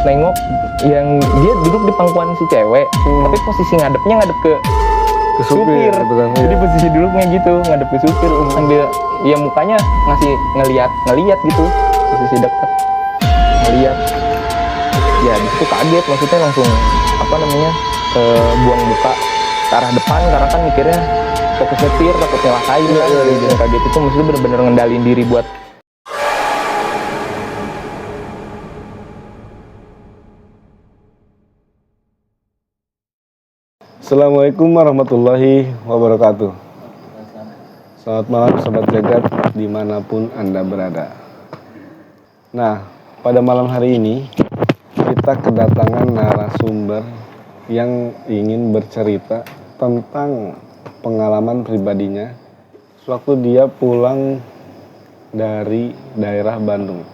nengok yang dia duduk di pangkuan si cewek, tapi posisi ngadepnya ngadep ke supir. Gitu kan. Jadi posisi duduknya gitu, ngadep ke supir sambil ya mukanya ngasih ngeliat gitu, posisi dekat ngeliat. Ya di situ kaget, maksudnya langsung buang muka ke arah depan karena kan mikirnya fokus nyetir, takut nyelakain kan. Jadi kaget itu maksudnya bener-bener ngendalin diri buat Assalamualaikum warahmatullahi wabarakatuh. Selamat malam Sobat Jagat dimanapun Anda berada. Nah, pada malam hari ini kita kedatangan narasumber yang ingin bercerita tentang pengalaman pribadinya sewaktu dia pulang dari daerah Bandung.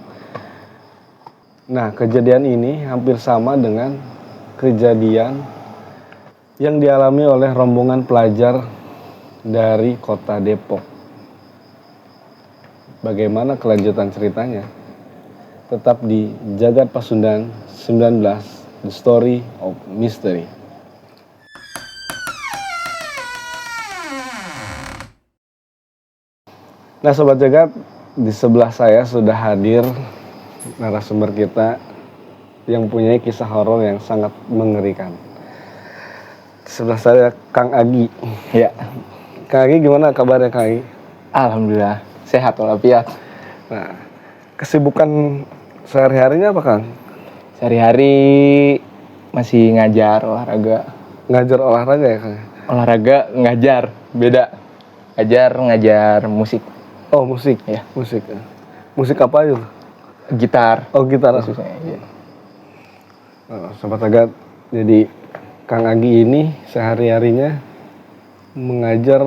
Nah, kejadian ini hampir sama dengan kejadian yang dialami oleh rombongan pelajar dari kota Depok. Bagaimana kelanjutan ceritanya? Tetap di Jagat Pasundan 19, The Story of Mystery. Nah Sobat Jagat, di sebelah saya sudah hadir narasumber kita yang punya kisah horor yang sangat mengerikan. Sebelah saya Kang Agi. ya. Kang Agi gimana kabarnya Kang Agi? Alhamdulillah sehat walafiat. Nah, kesibukan sehari-harinya apa Kang? Sehari-hari masih ngajar olahraga. Ngajar olahraga ya Kang? Olahraga ngajar, beda. Ngajar musik. Oh musik? Ya. Musik. Musik apa itu? Gitar. Oh gitar. Khususnya, ya. Sobat Jagat, jadi Kang Agi ini sehari-harinya mengajar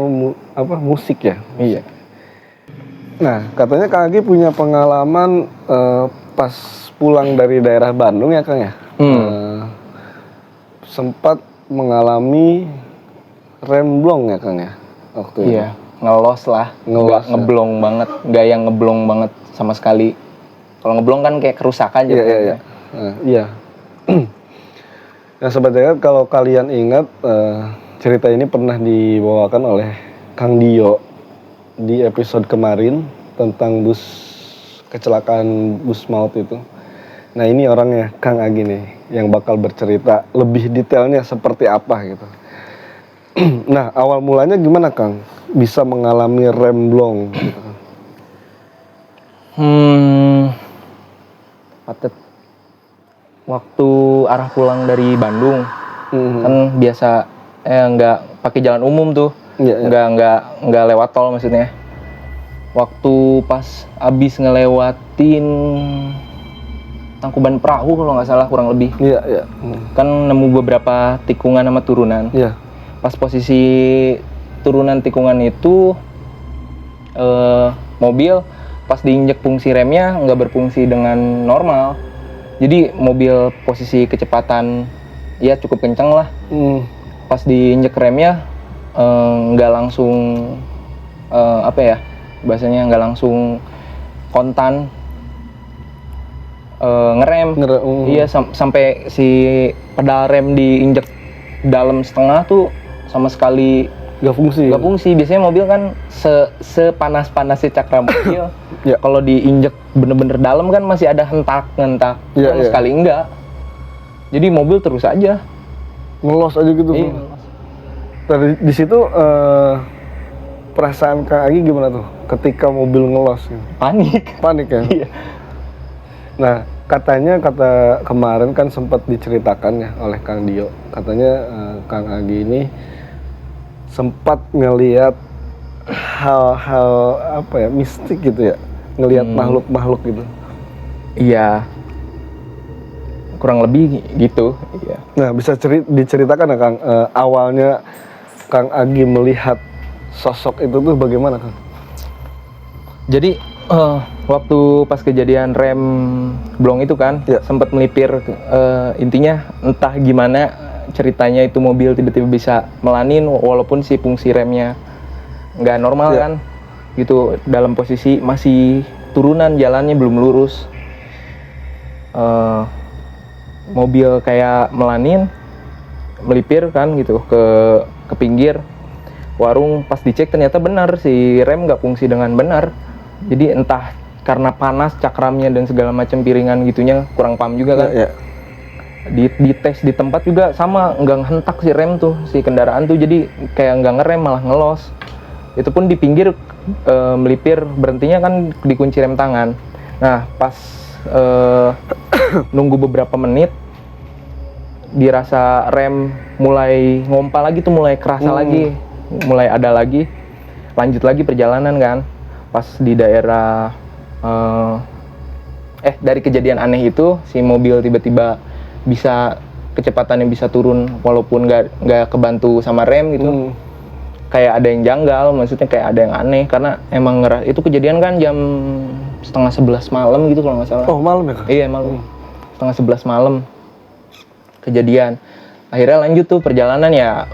musik ya? Iya. Nah, katanya Kang Agi punya pengalaman pas pulang dari daerah Bandung ya Kang ya? Sempat mengalami remblong ya Kang ya? Waktu itu. Iya, ngelos lah. Ngelos, nggak ngeblong banget, nggak yang ngeblong banget sama sekali. Kalau ngeblong kan kayak kerusakan aja. Iya. Iya. Nah Sobat Jagat, kalau kalian ingat cerita ini pernah dibawakan oleh Kang Dio di episode kemarin tentang kecelakaan bus maut itu. Nah ini orangnya Kang Agi nih yang bakal bercerita lebih detailnya seperti apa gitu. Nah awal mulanya gimana Kang bisa mengalami remblong gitu kan? Patet. Waktu arah pulang dari Bandung kan biasa nggak pakai jalan umum tuh. Nggak lewat tol maksudnya. Waktu pas abis ngelewatin Tangkuban Perahu kalau nggak salah kurang lebih. Kan nemu beberapa tikungan sama turunan. Pas posisi turunan tikungan itu mobil pas diinjek fungsi remnya nggak berfungsi dengan normal. Jadi mobil posisi kecepatan ya cukup kencang lah. Pas diinjek remnya nggak langsung bahasanya nggak langsung kontan ngerem. Iya sampai si pedal rem diinjek dalam setengah tuh sama sekali nggak fungsi. Biasanya mobil kan sepanas-panasnya cakra mobil. Kalau diinjek bener-bener dalam kan masih ada hentak sama sekali enggak. Jadi mobil terus aja ngelos aja gitu. Tadi di situ perasaan Kang Agi gimana tuh ketika mobil ngelos? Panik ya. Iya. Nah kata kemarin kan sempat diceritakan ya oleh Kang Dio, katanya Kang Agi ini sempat ngelihat hal-hal mistik gitu ya, ngelihat makhluk-makhluk gitu. Iya, kurang lebih gitu. Iya. Nah bisa diceritakan ya Kang, awalnya Kang Agi melihat sosok itu tuh bagaimana Kang? Jadi waktu pas kejadian rem blong itu kan sempat melipir, intinya entah gimana ceritanya itu mobil tiba-tiba bisa melanin walaupun si fungsi remnya nggak normal kan gitu, dalam posisi masih turunan jalannya belum lurus. mobil kayak melipir kan gitu ke pinggir warung. Pas dicek ternyata benar si rem nggak fungsi dengan benar. Jadi entah karena panas cakramnya dan segala macam piringan gitunya kurang paham juga kan. Di tes di tempat juga sama, nggak hentak si rem tuh, si kendaraan tuh, jadi kayak nggak ngerem malah ngelos. Itu pun di pinggir melipir, berhentinya kan dikunci rem tangan. Nah pas nunggu beberapa menit dirasa rem mulai ngompa lagi tuh, mulai kerasa lagi, mulai ada lagi, lanjut lagi perjalanan kan. Pas di daerah dari kejadian aneh itu si mobil tiba-tiba bisa kecepatannya bisa turun walaupun nggak kebantu sama rem gitu. Kayak ada yang janggal, maksudnya kayak ada yang aneh karena emang itu kejadian kan jam 10:30 malam gitu kalau nggak salah. Oh malam ya? Iya malam, 10:30 malam kejadian. Akhirnya lanjut tuh perjalanan, ya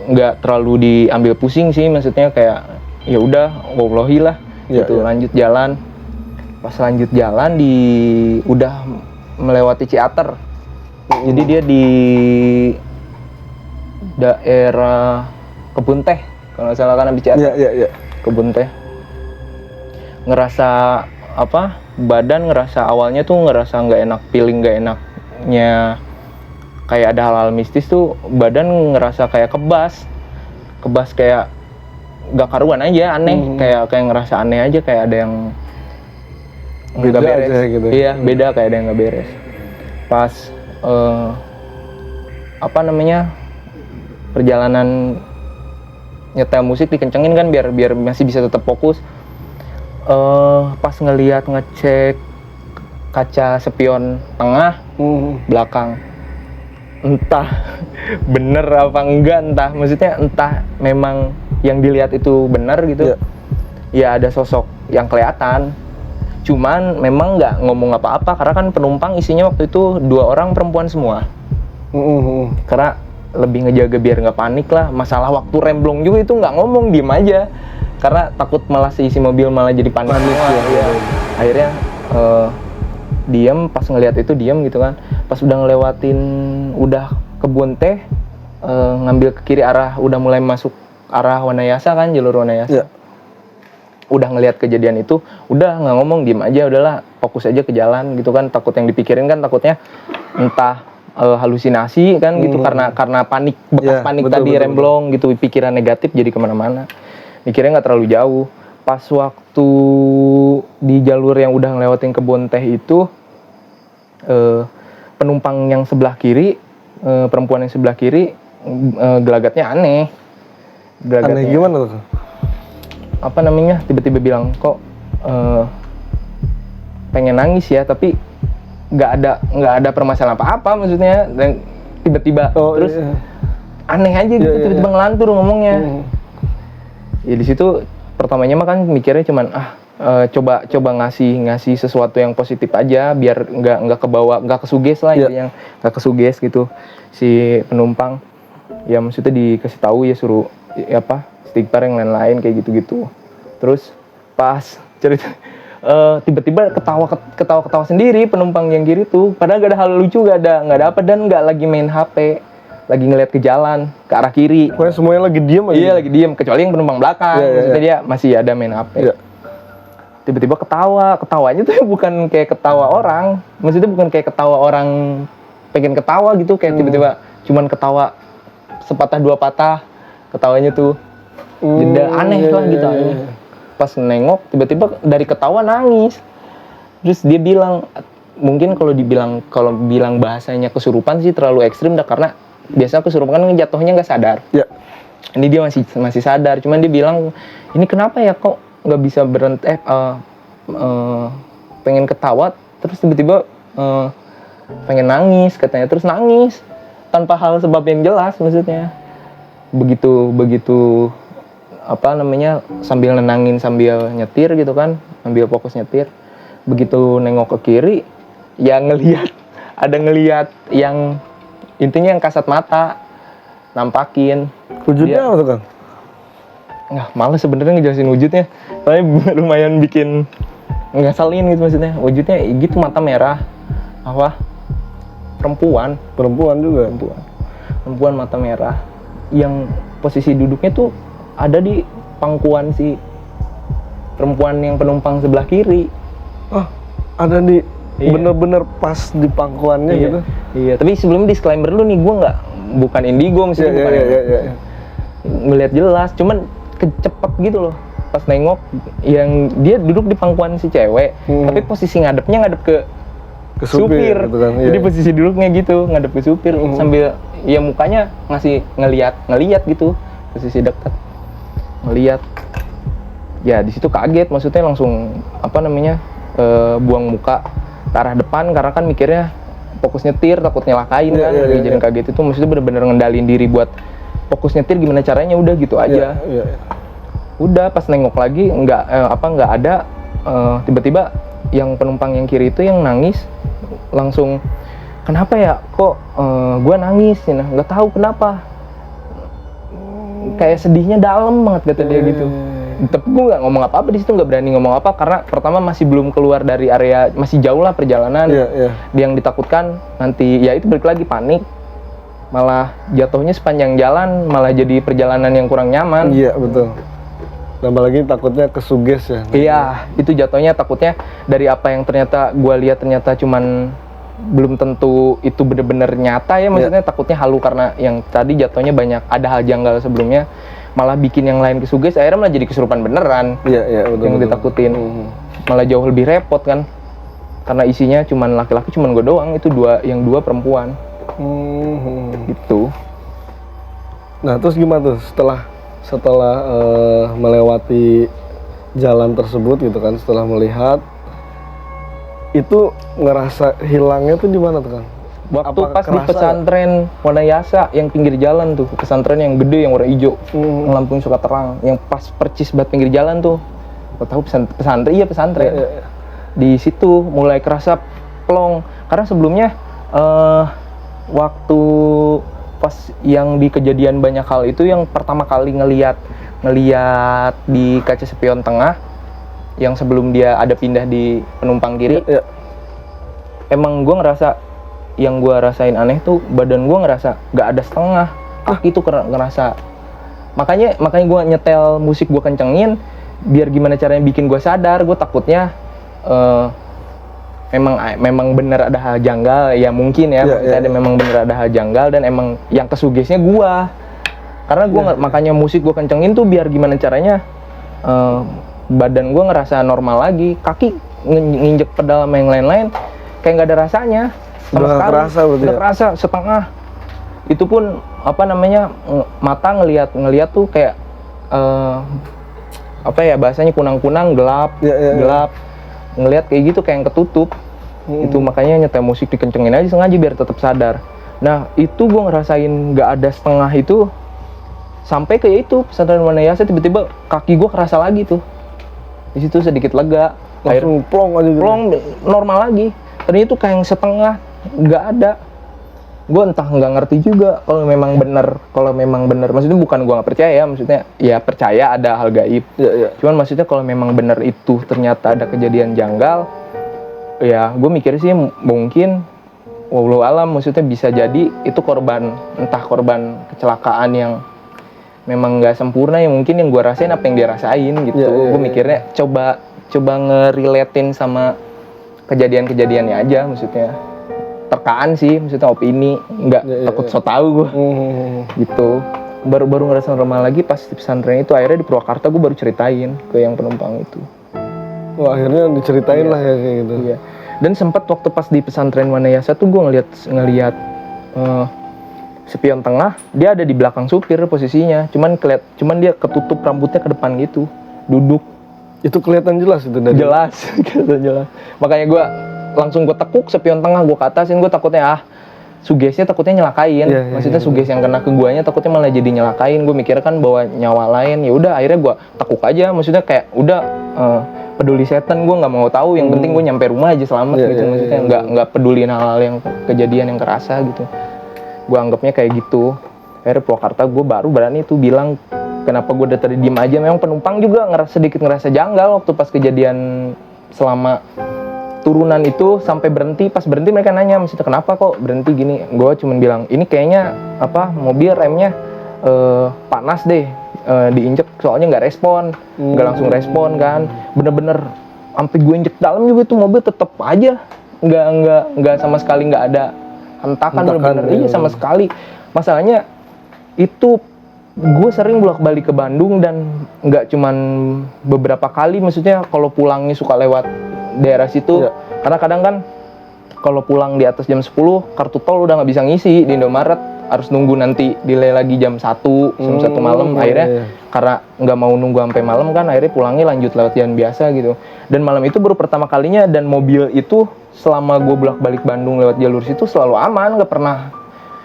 nggak terlalu diambil pusing sih, maksudnya kayak ya udah wallahi lah gitu. Lanjut jalan. Pas lanjut jalan udah melewati Ciater. Jadi dia di daerah Kebun Teh kalau nggak salah kan, habis Ciater. Iya. Kebun Teh. Ngerasa badan ngerasa awalnya tuh ngerasa nggak enak, feeling nggak enaknya, kayak ada hal-hal mistis tuh. Badan ngerasa kayak kebas kayak nggak karuan aja, aneh. Kayak ngerasa aneh aja, kayak ada yang nggak beres aja, gitu. Iya beda, kayak ada yang nggak beres. Pas perjalanan nyetel musik dikencengin kan biar masih bisa tetap fokus. Pas ngecek kaca spion tengah belakang, entah bener apa enggak, entah memang yang dilihat itu benar gitu. Ya ada sosok yang kelihatan, cuman memang nggak ngomong apa-apa karena kan penumpang isinya waktu itu 2 orang perempuan semua. Karena lebih ngejaga biar nggak panik lah. Masalah waktu remblong juga itu nggak ngomong, diem aja karena takut malah si mobil malah jadi panik semua. Ya. Akhirnya diem, pas ngelihat itu diem gitu kan. Pas udah ngelewatin Kebun Teh, ngambil ke kiri udah mulai masuk arah Wanayasa kan, jalur Wanayasa. Udah ngelihat kejadian itu, udah nggak ngomong, diem aja, udahlah fokus aja ke jalan gitu kan. Takut yang dipikirin kan, takutnya entah halusinasi kan gitu, karena panik, bekas panik betul, tadi remblong gitu, pikiran negatif jadi kemana-mana, mikirnya nggak terlalu jauh. Pas waktu di jalur yang udah ngelewatin Kebun Teh itu, penumpang yang sebelah kiri, perempuan yang sebelah kiri, gelagatnya aneh. Aneh gimana tuh? Tiba-tiba bilang kok pengen nangis ya, tapi nggak ada permasalahan apa-apa maksudnya, dan tiba-tiba terus aneh aja gitu, tiba-tiba ngelantur ngomongnya. Ya di situ pertamanya mah kan mikirnya cuman coba ngasih sesuatu yang positif aja biar nggak kebawa, nggak kesuges lah, yang nggak kesuges gitu si penumpang. Ya maksudnya dikasih tahu ya, suruh istighfar yang lain-lain kayak gitu-gitu. Terus pas cerita tiba-tiba ketawa sendiri penumpang yang kiri tuh, padahal gak ada hal lucu, gak ada apa, dan nggak lagi main HP, lagi ngeliat ke jalan ke arah kiri. Pokoknya semuanya lagi diem aja. Iya lagi diem, kecuali yang penumpang belakang, maksudnya dia masih ada main HP. Tiba-tiba ketawanya tuh bukan kayak ketawa orang, maksudnya bukan kayak ketawa orang pengen ketawa gitu, kayak tiba-tiba cuman ketawa sepatah dua patah ketawanya tuh. Jeda aneh lah gitu. Pas nengok tiba-tiba dari ketawa nangis. Terus dia bilang, mungkin kalau bilang bahasanya kesurupan sih terlalu ekstrim dah, karena biasa kesurupan kan jatuhnya nggak sadar. Ini dia masih sadar, cuman dia bilang ini kenapa ya kok nggak bisa berhenti, pengen ketawa terus tiba-tiba pengen nangis katanya, terus nangis tanpa hal sebab yang jelas, maksudnya begitu sambil nenangin sambil nyetir gitu kan, ambil fokus nyetir, begitu nengok ke kiri ya ngelihat yang intinya yang kasat mata nampakin. Wujudnya apa tuh Kang? Nggak, males sebenarnya ngejelasin wujudnya, tapi lumayan bikin ngeselin gitu, maksudnya wujudnya gitu, mata merah perempuan juga. Perempuan mata merah yang posisi duduknya tuh ada di pangkuan si perempuan yang penumpang sebelah kiri. Oh, ada di bener-bener pas di pangkuannya gitu. Iya, tapi sebelum disclaimer dulu nih, gue bukan indigo maksudnya, bukan ngelihat jelas, cuman kecepet gitu loh. Pas nengok yang dia duduk di pangkuan si cewek, tapi posisi ngadep ke supir gitu kan, jadi posisi duduknya gitu ngadep ke supir sambil ya mukanya ngasih ngeliat gitu, posisi dekat ngeliat. Ya di situ kaget, maksudnya langsung buang muka ke arah depan karena kan mikirnya fokus nyetir takut nyelakain kan. Jadi kaget itu maksudnya bener-bener ngendalin diri buat fokus nyetir gimana caranya, udah gitu aja. Udah pas nengok lagi nggak ada, tiba-tiba yang penumpang yang kiri itu yang nangis langsung, kenapa ya kok gue nangis ya, nggak tahu kenapa, kayak sedihnya dalam banget kata dia gitu. Tapi gue nggak ngomong apa-apa di situ, nggak berani ngomong apa karena pertama masih belum keluar dari area, masih jauh lah perjalanan. Yang ditakutkan nanti ya itu balik lagi panik, malah jatuhnya sepanjang jalan malah jadi perjalanan yang kurang nyaman. Iya betul. Tambah lagi takutnya kesuges ya. Iya, itu jatuhnya takutnya dari apa yang ternyata gue lihat ternyata cuman belum tentu itu bener-bener nyata ya, maksudnya takutnya halu karena yang tadi jatuhnya banyak ada hal janggal sebelumnya, malah bikin yang lain kesuges, akhirnya malah jadi kesurupan beneran. Betul. Yang ditakutin. Malah jauh lebih repot kan, karena isinya cuman laki-laki, cuman gue doang, itu dua perempuan. Gitu. Nah terus gimana tuh setelah melewati jalan tersebut gitu kan, setelah melihat itu ngerasa hilangnya tuh di mana tuh kan? Waktu pas di pesantren Wanayasa yang pinggir jalan tuh, pesantren yang gede yang warna hijau, yang lampunya suka terang, yang pas percis banget pinggir jalan tuh. Lo tahu pesantren. Di situ mulai kerasa plong karena sebelumnya waktu pas yang di kejadian banyak hal itu yang pertama kali ngeliat di kaca spion tengah yang sebelum dia ada pindah di penumpang kiri, emang gue ngerasa, yang gue rasain aneh tuh badan gue ngerasa gak ada setengah, kaki tuh ngerasa, makanya gue nyetel musik gue kencengin biar gimana caranya bikin gue sadar. Gue takutnya memang bener ada hal janggal ya, mungkin ya, memang bener ada hal janggal dan emang yang kesugesnya gue, karena gue makanya musik gue kencengin tuh biar gimana caranya badan gue ngerasa normal lagi, kaki nginjek pedal sama yang lain-lain kayak nggak ada rasanya sama sekali, nggak kerasa setengah. Itu pun mata ngelihat tuh kayak bahasanya kunang-kunang, gelap, ngelihat kayak gitu kayak yang ketutup. Itu makanya nyetel musik dikencengin aja sengaja biar tetap sadar. Nah itu gue ngerasain nggak ada setengah itu sampai kayak itu pesantren Wanayasa, tiba-tiba kaki gue kerasa lagi tuh. Di situ sedikit lega, langsung plong aja gitu. Plong normal lagi. Ternyata itu kayak yang setengah, nggak ada. Gue entah nggak ngerti juga kalau memang bener. Maksudnya bukan gue nggak percaya, maksudnya ya percaya ada hal gaib. Cuman maksudnya kalau memang bener itu ternyata ada kejadian janggal, ya gue mikir sih mungkin wallahu alam, maksudnya bisa jadi itu korban kecelakaan yang memang nggak sempurna ya, mungkin yang gue rasain apa yang dia rasain gitu. Gue mikirnya coba ngerelatein sama kejadiannya aja, maksudnya terkaan sih, maksudnya opini, nggak takut so tau gue gitu. Baru ngerasa normal lagi pas di pesantren itu. Akhirnya di Purwakarta gue baru ceritain ke yang penumpang itu. Akhirnya diceritain lah ya kayak gitu. Iya. Dan sempat waktu pas di pesantren Wanayasa tuh gue ngelihat spion tengah, dia ada di belakang supir posisinya, cuman dia ketutup rambutnya ke depan gitu, duduk. Itu kelihatan jelas itu dari. Kelihatan jelas. Makanya gue langsung tekuk spion tengah, gue ke atasin, gue takutnya sugesnya takutnya nyelakain. Maksudnya suges yang kena ke guanya takutnya malah jadi nyelakain. Gue mikir kan bawa nyawa lain. Ya udah akhirnya gue tekuk aja, maksudnya kayak udah peduli setan, gue nggak mau tahu, yang penting gue nyampe rumah aja selamat gitu. Maksudnya nggak peduliin hal-hal yang kejadian yang kerasa gitu. Gue anggapnya kayak gitu. Akhirnya Purwakarta gue baru berani tuh bilang kenapa gue udah tadi diem aja. Memang penumpang juga sedikit ngerasa janggal waktu pas kejadian selama turunan itu sampai berhenti. Pas berhenti mereka nanya, maksudnya kenapa kok berhenti gini? Gue cuman bilang ini kayaknya mobil remnya panas deh, diinjek soalnya nggak respon, nggak langsung respon kan. Bener-bener sampai gue injek dalam juga itu mobil tetap aja nggak sama sekali nggak ada hentakan, bener-bener iya sama sekali. Masalahnya itu gue sering bolak-balik ke Bandung dan nggak cuman beberapa kali, maksudnya kalau pulangnya suka lewat daerah situ. Karena kadang kan kalau pulang di atas jam 10 kartu tol udah nggak bisa ngisi di Indomaret, harus nunggu nanti delay lagi jam 1 malam. Akhirnya karena nggak mau nunggu sampai malam kan, akhirnya pulangnya lanjut lewat jalan biasa gitu. Dan malam itu baru pertama kalinya, dan mobil itu selama gue bolak-balik Bandung lewat jalur situ selalu aman, nggak pernah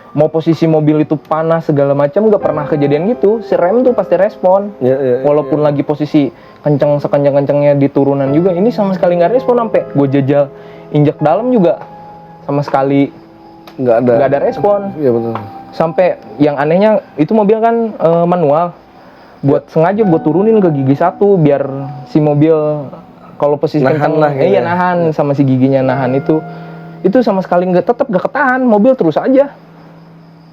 mau posisi mobil itu panas segala macam, nggak pernah kejadian gitu. Si rem tuh pasti respon, walaupun lagi posisi kenceng sekenceng-kencengnya di turunan juga, ini sama sekali nggak respon. Sampai gue jajal injak dalam juga sama sekali nggak ada respon. Iya betul. Sampai yang anehnya itu mobil kan manual, buat sengaja gue turunin ke gigi 1 biar si mobil kalau posisi kenceng nahan sama si giginya nahan itu sama sekali tetap gak ketahan, mobil terus aja.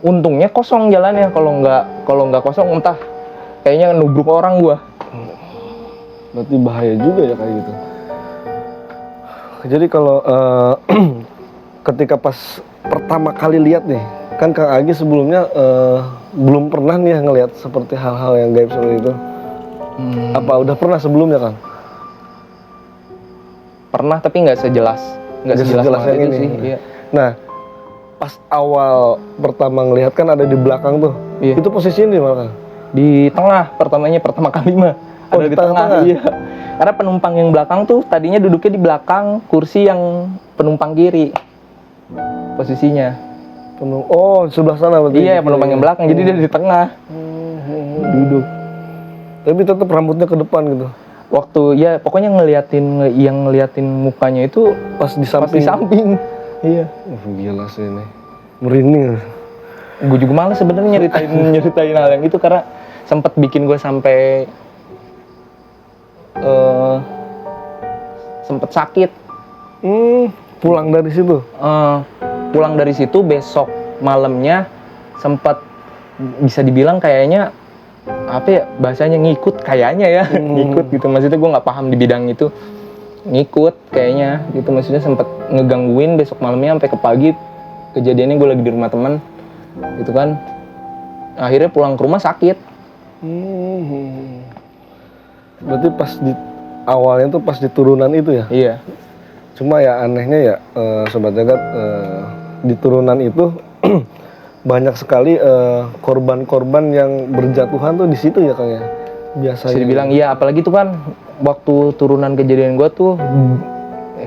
Untungnya kosong jalannya, kalau nggak kosong entah kayaknya nubruk orang gua. Berarti bahaya juga ya kayak gitu. Jadi kalau ketika pas pertama kali lihat nih, kan Kang Agi sebelumnya belum pernah nih ngelihat seperti hal-hal yang gaib seperti itu. Apa udah pernah sebelumnya, Kang? Pernah, tapi nggak sejelas yang itu ini sih. Iya. Nah, pas awal pertama ngelihat kan ada di belakang tuh. Iya. Itu posisinya di mana? Di tengah pertama kali mah. Oh, ada di tengah. Iya. Karena penumpang yang belakang tuh tadinya duduknya di belakang kursi yang penumpang kiri. Posisinya. Oh, sebelah sana berarti. Iya, penumpang yang belakang. Jadi dia di tengah. Duduk. Tapi tetap rambutnya ke depan gitu. Waktu ya pokoknya ngeliatin mukanya itu Pas di samping. Iya. Gila sih ini. Merinding. Gue juga males sebenarnya nyeritain hal yang itu, karena sempat bikin gue sampai sempet sakit. Pulang dari situ. Pulang dari situ besok malamnya sempat bisa dibilang kayaknya apa ya bahasanya, ngikut kayaknya ya. Ngikut gitu, maksudnya gue nggak paham di bidang itu, ngikut kayaknya gitu, maksudnya sempat ngegangguin besok malamnya sampai ke pagi. Kejadiannya gue lagi di rumah teman gitu kan, akhirnya pulang ke rumah sakit. Berarti pas di awalnya tuh pas di turunan itu ya? Iya. Cuma ya anehnya ya Sobat Jagat, di turunan itu banyak sekali korban-korban yang berjatuhan tuh di situ ya Kang ya? Biasanya. Bisa dibilang iya, apalagi tuh kan waktu turunan kejadian gue tuh,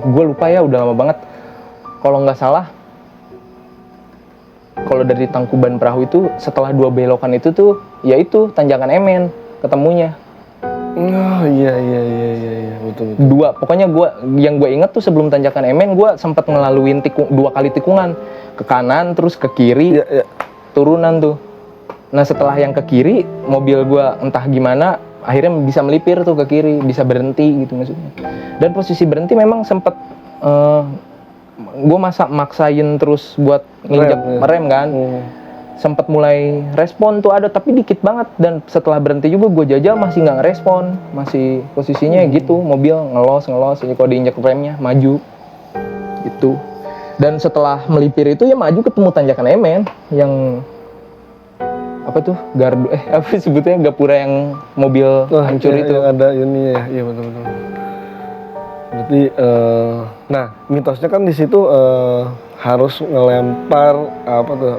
gue lupa ya udah lama banget. Kalau nggak salah, kalau dari Tangkuban Perahu itu setelah 2 belokan itu tuh, ya itu tanjakan Emen ketemunya. Oh iya betul. 2, pokoknya yang gue inget tuh sebelum tanjakan Emen gue sempat ngelaluin 2 kali tikungan, ke kanan terus ke kiri. Iya. Turunan tuh. Nah setelah yang ke kiri, mobil gue entah gimana akhirnya bisa melipir tuh ke kiri, bisa berhenti gitu maksudnya. Dan posisi berhenti memang sempat gue maksain terus buat nginjek rem kan. Sempat mulai respon tuh ada, tapi dikit banget. Dan setelah berhenti juga gue jajal masih nggak ngerespon, masih posisinya gitu, mobil ngelos jadi kalau diinjek remnya maju gitu. Dan setelah melipir itu ya maju ketemu tanjakan Emen yang apa tuh, gardu apa sebutnya, gapura yang mobil hancur itu. Yang ada ini ya, iya betul. Berarti nah mitosnya kan di situ harus ngelempar apa tuh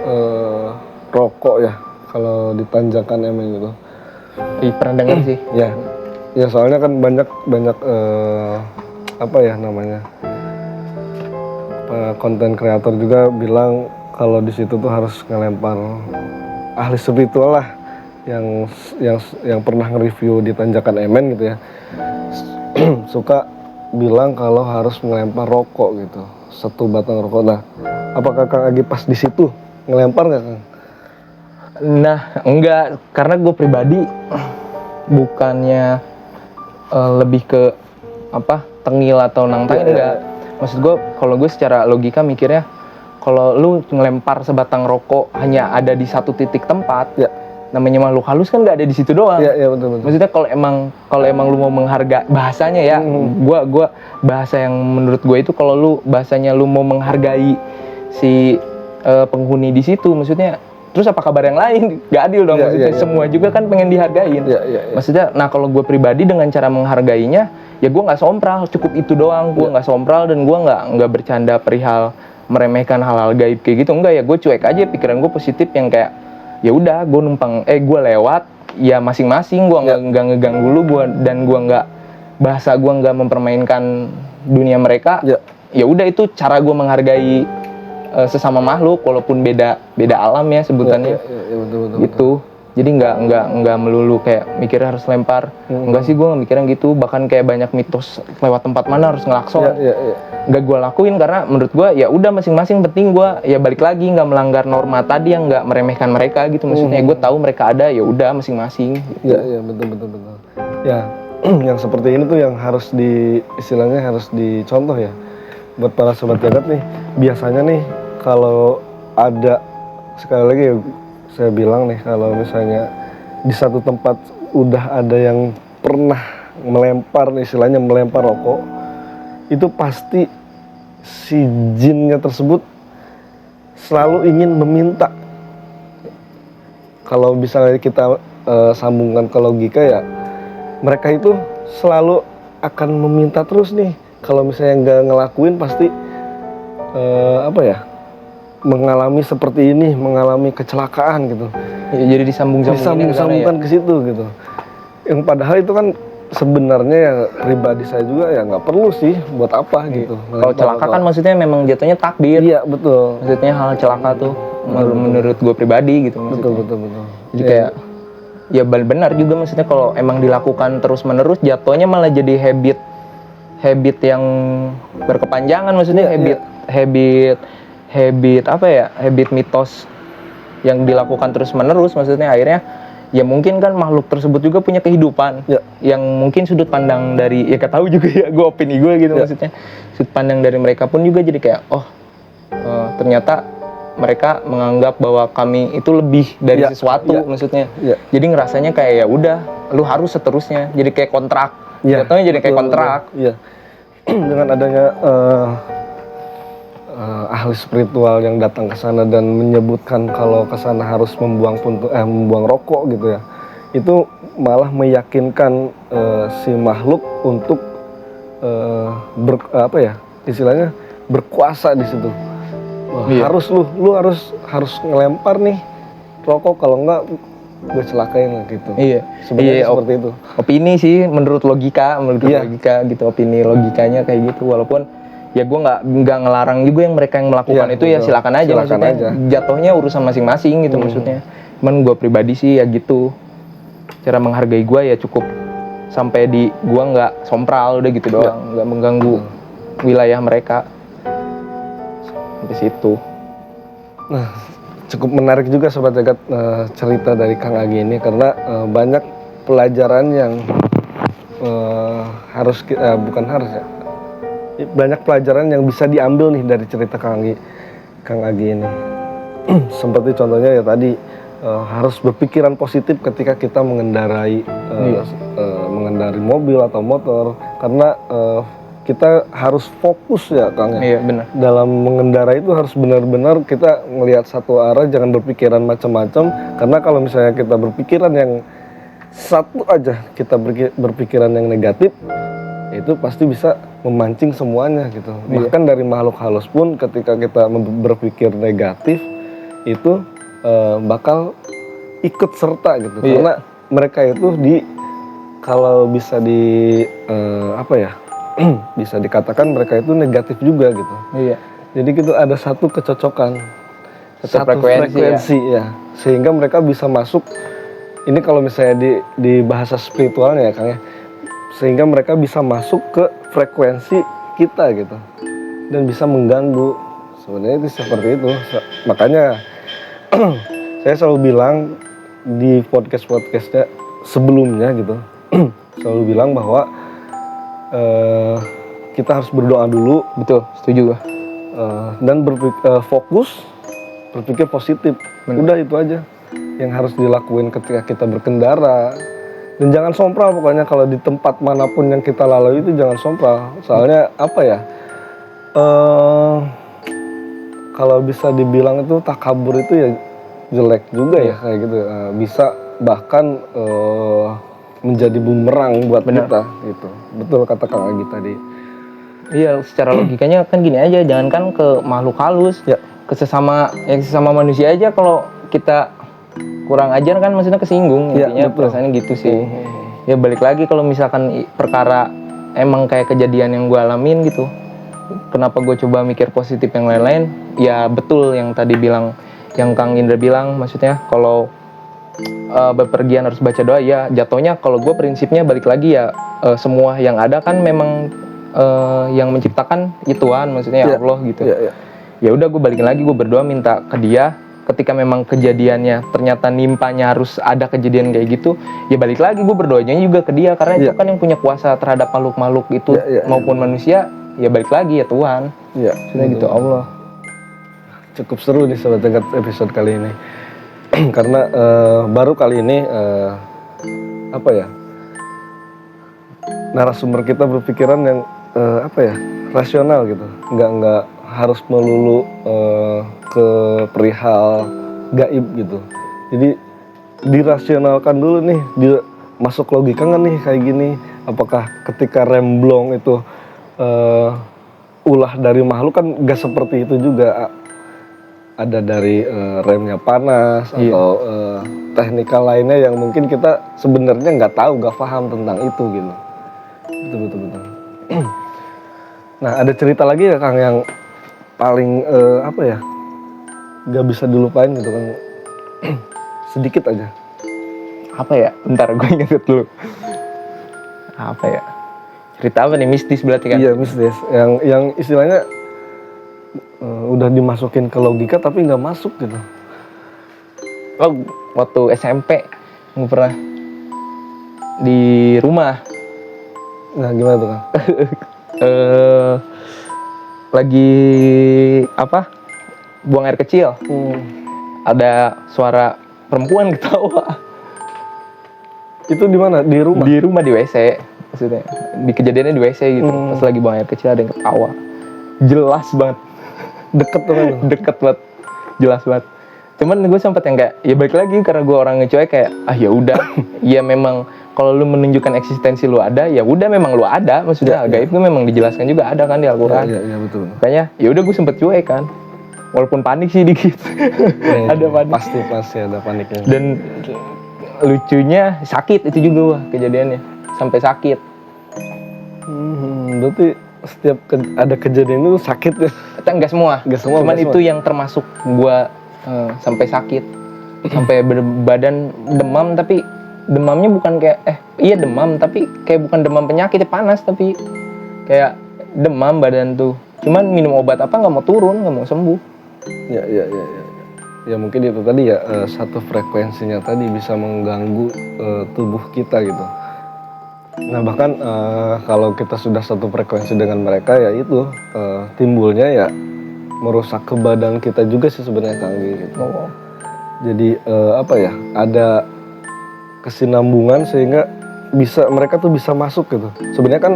rokok ya kalau di tanjakan Emen gitu. Pernah dengar sih. Ya soalnya kan banyak apa ya namanya, konten kreator juga bilang kalau di situ tuh harus ngelempar, ahli spiritual lah yang pernah nge-review di tanjakan Emen gitu ya, suka bilang kalau harus ngelempar rokok gitu, 1 batang rokok. Nah, apakah Kang Agi pas di situ ngelempar nggak Kang? Nah, enggak, karena gue pribadi bukannya lebih ke apa, tengil atau nangtang, enggak. Maksud gue, kalau gue secara logika mikirnya, kalau lu ngelempar sebatang rokok hanya ada di satu titik tempat, namanya makhluk halus kan nggak ada di situ doang. Iya betul. Maksudnya kalau emang lu mau menghargai bahasanya ya, gua bahasa yang menurut gue itu kalau lu bahasanya lu mau menghargai si penghuni di situ, maksudnya terus apa kabar yang lain? Gak adil dong, maksudnya semua juga kan pengen dihargain. Maksudnya, nah kalau gue pribadi dengan cara menghargainya, ya gue nggak sompral, cukup itu doang. Gue nggak sompral dan gue nggak bercanda perihal meremehkan hal-hal gaib kayak gitu. Enggak, ya gue cuek aja, pikiran gue positif yang kayak ya udah gue numpang gue lewat ya masing-masing, gue nggak ngeganggu lu, dan gue nggak bahasa gue nggak mempermainkan dunia mereka. Ya udah, itu cara gue menghargai sesama makhluk walaupun beda alam ya sebutannya. Betul. Gitu. Jadi nggak melulu kayak mikirnya harus lempar. Enggak sih, gue nggak mikirnya gitu. Bahkan kayak banyak mitos lewat tempat mana harus ngelakson. Nggak gue lakuin karena menurut gue ya udah masing-masing, penting gue ya balik lagi nggak melanggar norma tadi yang nggak meremehkan mereka gitu. Maksudnya gue tahu mereka ada, ya udah masing-masing. Gitu. Iya betul. Ya yang seperti ini tuh yang harus istilahnya harus dicontoh ya buat para sobat jagat nih. Biasanya nih kalau ada, sekali lagi ya saya bilang nih, kalau misalnya di satu tempat udah ada yang pernah melempar rokok, itu pasti si jinnya tersebut selalu ingin meminta. Kalau misalnya kita sambungkan ke logika ya, mereka itu selalu akan meminta terus nih. Kalau misalnya nggak ngelakuin pasti mengalami seperti ini, mengalami kecelakaan gitu. Ya, jadi disambung-sambungkan ke situ gitu. Yang padahal itu kan sebenarnya ya pribadi saya juga ya nggak perlu sih, buat apa gitu. Kalau celaka kan maksudnya memang jatuhnya takdir. Iya betul. Maksudnya hal celaka tuh menurut gue pribadi gitu. Betul. Jadi kayak ya benar juga, maksudnya kalau emang dilakukan terus-menerus jatuhnya malah jadi habit yang berkepanjangan. Maksudnya habit mitos yang dilakukan terus-menerus. Maksudnya akhirnya ya mungkin kan makhluk tersebut juga punya kehidupan yang mungkin sudut pandang dari, ya gak tahu juga ya, gue opini gue gitu. Maksudnya sudut pandang dari mereka pun juga jadi kayak ternyata mereka menganggap bahwa kami itu lebih dari sesuatu. Maksudnya jadi ngerasanya kayak ya udah lu harus seterusnya, jadi kayak kontrak. Jatuhnya jadi kayak kontrak. Dengan adanya ahli spiritual yang datang ke sana dan menyebutkan kalau ke sana harus membuang rokok gitu ya, itu malah meyakinkan si makhluk untuk istilahnya berkuasa di situ. Harus lu harus ngelempar nih rokok, kalau enggak gue celakain gitu. Sebenarnya seperti itu. Opini sih menurut logika gitu, opini logikanya kayak gitu. Walaupun ya gue nggak ngelarang juga yang mereka yang melakukan itu, ya silakan aja. Maksudnya jatuhnya urusan masing-masing gitu. Maksudnya cuman gue pribadi sih ya gitu, cara menghargai gue ya cukup sampai di gue nggak sompral udah gitu doang, nggak mengganggu wilayah mereka sampai situ. Nah, cukup menarik juga sobat jagat cerita dari Kang Agi ini, karena banyak pelajaran yang banyak pelajaran yang bisa diambil nih dari cerita Kang Agi ini. Seperti contohnya ya tadi, harus berpikiran positif ketika kita mengendarai mobil atau motor, karena kita harus fokus ya Kang ya. Iya benar. Dalam mengendarai itu harus benar-benar kita melihat satu arah, jangan berpikiran macam-macam, karena kalau misalnya kita berpikiran yang satu aja, kita berpikiran yang negatif, itu pasti bisa memancing semuanya gitu. Bahkan dari makhluk halus pun ketika kita berpikir negatif itu bakal ikut serta gitu. Karena mereka itu kalau bisa bisa dikatakan mereka itu negatif juga gitu. Jadi gitu ada satu kecocokan, satu frekuensi ya. Sehingga mereka bisa masuk, ini kalau misalnya di bahasa spiritualnya ya Kang ya, sehingga mereka bisa masuk ke frekuensi kita gitu dan bisa mengganggu. Sebenarnya itu seperti itu. Makanya saya selalu bilang di podcast-podcastnya sebelumnya gitu, selalu bilang bahwa kita harus berdoa dulu. Betul, setuju gua. Dan fokus berpikir positif. Udah itu aja yang harus dilakuin ketika kita berkendara. Dan jangan sompral pokoknya kalau di tempat manapun yang kita lalui itu jangan sompral. Soalnya apa ya? Kalau bisa dibilang itu takabur itu ya jelek juga ya kayak gitu. Bisa bahkan menjadi bumerang buat kita gitu. Betul kata Kang Agi tadi. Iya, secara logikanya kan gini aja, jangankan ke makhluk halus, ke sesama manusia aja kalau kita kurang ajar kan maksudnya kesinggung, intinya perasaannya gitu sih. Ya balik lagi kalau misalkan perkara emang kayak kejadian yang gue alamin gitu, kenapa gue coba mikir positif yang lain-lain, ya betul yang tadi bilang, yang Kang Indra bilang, maksudnya kalau bepergian harus baca doa, ya jatuhnya kalau gue prinsipnya balik lagi ya, semua yang ada kan memang yang menciptakan ya Tuhan, maksudnya ya Allah gitu. Ya udah gue balikin lagi, gue berdoa minta ke dia. Ketika memang kejadiannya ternyata nimpanya harus ada kejadian kayak gitu, ya balik lagi gue berdoanya juga ke dia, karena itu kan yang punya kuasa terhadap makhluk-makhluk itu maupun manusia. Ya balik lagi ya Tuhan. Sudah gitu Allah. Cukup seru nih Sobat Jagat episode kali ini. Karena baru kali ini apa ya, narasumber kita berpikiran yang rasional gitu, nggak harus melulu ke perihal gaib gitu. Jadi dirasionalkan dulu nih, masuk logika nggak nih kayak gini, apakah ketika remblong itu ulah dari makhluk, kan nggak seperti itu juga, ada dari remnya panas atau teknikal lainnya yang mungkin kita sebenarnya nggak tahu, nggak paham tentang itu gitu. Betul. Nah, ada cerita lagi ya Kang yang paling nggak bisa dilupain gitu kan? Sedikit aja. Apa ya? Bentar gue inget dulu. Apa ya? Cerita apa nih? Mistis berarti kan? Iya, mistis. Yang istilahnya udah dimasukin ke logika tapi nggak masuk gitu. Oh, waktu SMP gue pernah di rumah. Nah, gimana tuh Kang? Lagi buang air kecil. Ada suara perempuan ketawa. Itu di mana? Di rumah? Di rumah, di WC maksudnya. Di kejadiannya di WC gitu. Pas lagi buang air kecil ada yang ketawa. Jelas banget. Deket tuh. Deket banget. Jelas banget. Cuman gue sempet yang kayak, ya balik lagi karena gue orang ngecuek kayak, ya udah, ya memang kalau lu menunjukkan eksistensi lu ada, ya udah memang lu ada, maksudnya gaib itu memang dijelaskan juga ada kan di Al-Qur'an. Iya, betul. Makanya ya udah gue sempet cuek kan. Walaupun panik sih dikit. Ada panik. Pasti ada paniknya. Dan lucunya sakit itu juga wah kejadiannya. Sampai sakit. Berarti setiap ada kejadian itu sakit ya? Enggak semua. Cuman itu yang termasuk gua sampai sakit. Sampai berbadan demam, tapi demamnya bukan kayak demam tapi kayak bukan demam penyakit, panas tapi kayak demam badan tuh. Cuman minum obat apa nggak mau turun, nggak mau sembuh. Ya mungkin itu tadi ya, satu frekuensinya tadi bisa mengganggu tubuh kita gitu. Nah bahkan kalau kita sudah satu frekuensi dengan mereka, ya itu timbulnya ya merusak ke badan kita juga sih sebenarnya Kang gitu. Jadi ada kesinambungan sehingga mereka tuh bisa masuk gitu. Sebenarnya kan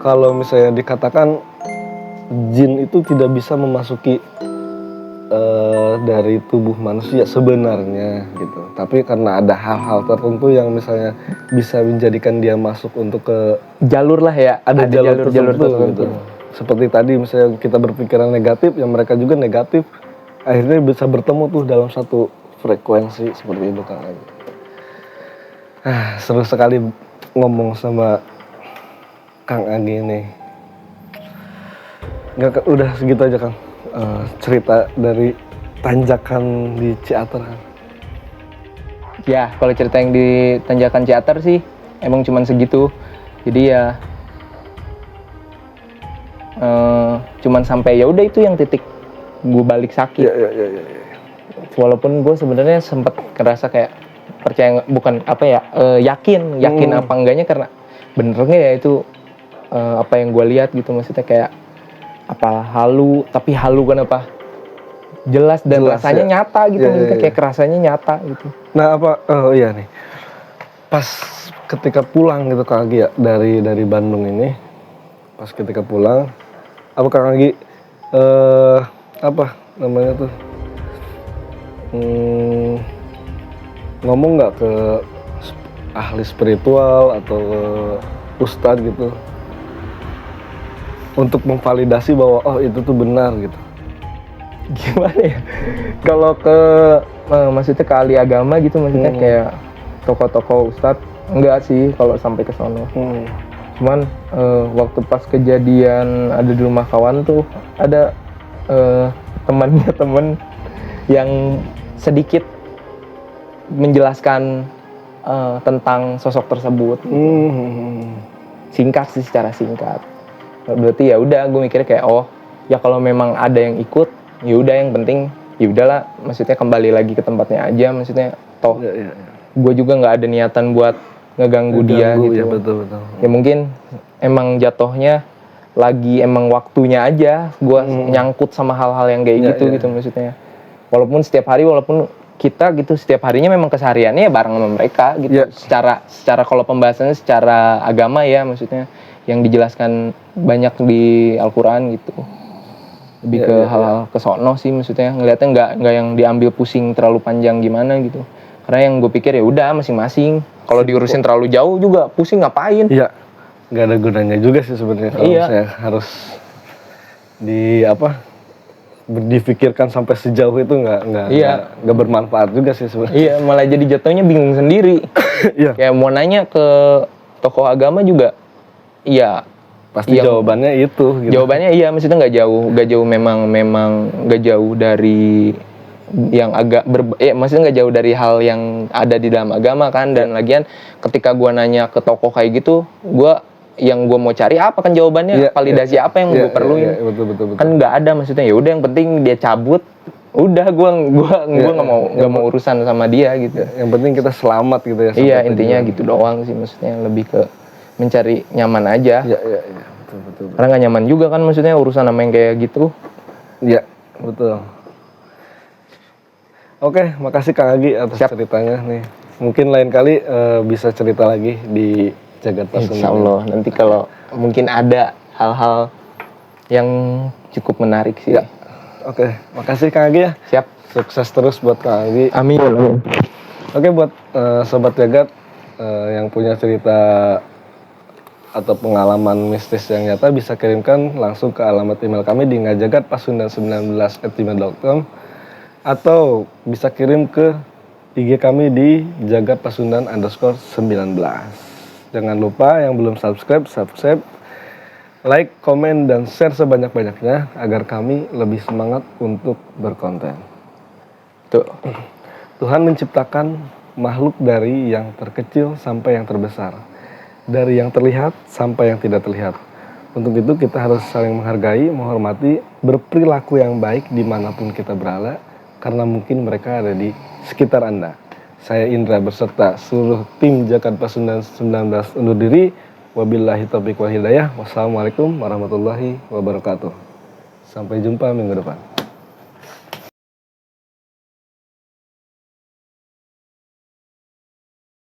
kalau misalnya dikatakan jin itu tidak bisa memasuki dari tubuh manusia sebenarnya gitu. Tapi karena ada hal-hal tertentu yang misalnya bisa menjadikan dia masuk untuk ke jalur lah ya, ada jalur tertentu gitu. Seperti tadi misalnya kita berpikiran negatif, yang mereka juga negatif, akhirnya bisa bertemu tuh dalam satu frekuensi seperti itu Kang. Seru sekali ngomong sama Kang Agi ini. Udah segitu aja Kang. Cerita dari tanjakan di Ciater kan? Ya, kalau cerita yang di tanjakan Ciater sih emang cuman segitu. Jadi ya cuman sampai ya udah itu yang titik gue balik sakit. Ya. Walaupun gue sebenarnya sempat ngerasa kayak yakin apa enggaknya, karena bener nggak ya itu apa yang gue lihat gitu, maksudnya kayak apa halu, tapi halu kan apa jelas dan Jelas, rasanya ya. nyata gitu, Iya, maksudnya iya, kayak kerasanya nyata gitu. Nah oh iya nih, pas ketika pulang gitu Kak Agi ya dari Bandung ini, pas ketika pulang, apa Kak Agi apa namanya tuh ngomong nggak ke ahli spiritual atau ke ustadz gitu untuk memvalidasi bahwa oh itu tuh benar gitu? Gimana ya? Kalau ke maksudnya ke ahli agama gitu, maksudnya kayak tokoh-tokoh ustadz enggak sih kalau sampai ke sono. Cuman waktu pas kejadian ada di rumah kawan tuh ada temannya temen yang sedikit menjelaskan tentang sosok tersebut. Singkat sih, secara singkat. Berarti ya udah, gue mikirnya kayak oh ya kalau memang ada yang ikut ya udah, yang penting ya udahlah, maksudnya kembali lagi ke tempatnya aja, maksudnya toh gue juga nggak ada niatan buat ngeganggu dia gitu. Ya, betul. Ya mungkin emang jatuhnya lagi emang waktunya aja gue nyangkut sama hal-hal yang kayak gitu gitu maksudnya. Walaupun setiap hari, walaupun kita gitu setiap harinya memang kesehariannya ya bareng sama mereka gitu. Secara kalau pembahasannya secara agama ya, maksudnya yang dijelaskan banyak di Al-Quran gitu. Lebih ke hal-hal kesono sih, maksudnya ngelihatnya nggak yang diambil pusing terlalu panjang gimana gitu. Karena yang gue pikir ya udah masing-masing. Kalau diurusin terlalu jauh juga pusing ngapain? Iya, nggak ada gunanya juga sih sebenarnya kalau saya harus dipikirkan sampai sejauh itu nggak bermanfaat juga sih sebenarnya. Iya, malah jadi jatuhnya bingung sendiri. Kayak mau nanya ke tokoh agama juga, iya pasti jawabannya itu gitu. Jawabannya iya, maksudnya nggak jauh memang nggak jauh dari yang maksudnya nggak jauh dari hal yang ada di dalam agama kan. Dan lagian ketika gua nanya ke tokoh kayak gitu, yang gue mau cari apa kan jawabannya, validasi apa yang gue perluin. Betul. Kan nggak ada, maksudnya ya udah yang penting dia cabut, udah gue nggak mau urusan sama dia gitu. Yang penting kita selamat gitu ya. Iya, intinya gitu doang sih, maksudnya lebih ke mencari nyaman aja. Iya, betul. Karena nggak nyaman juga kan, maksudnya urusan sama yang kayak gitu. Iya, betul. Oke, makasih Kang Agi atas ceritanya nih. Mungkin lain kali bisa cerita lagi di Jagat Pasundan. Insya Allah, nanti kalau mungkin ada hal-hal yang cukup menarik sih. Ya. Oke, makasih Kang Agi ya. Siap. Sukses terus buat Kang Agi. Amin. Oke, buat Sobat Jagat yang punya cerita atau pengalaman mistis yang nyata bisa kirimkan langsung ke alamat email kami di ngajagatpasundan19@gmail.com atau bisa kirim ke IG kami di jagatpasundan_19. Jangan lupa yang belum subscribe, like, komen, dan share sebanyak-banyaknya agar kami lebih semangat untuk berkonten. Tuhan menciptakan makhluk dari yang terkecil sampai yang terbesar, dari yang terlihat sampai yang tidak terlihat. Untuk itu kita harus saling menghargai, menghormati, berperilaku yang baik dimanapun kita berada, karena mungkin mereka ada di sekitar Anda. Saya Indra beserta seluruh tim Jagat Pasundan 19 undur diri. Wabillahi taufiq wal hidayah. Wassalamualaikum warahmatullahi wabarakatuh. Sampai jumpa minggu depan.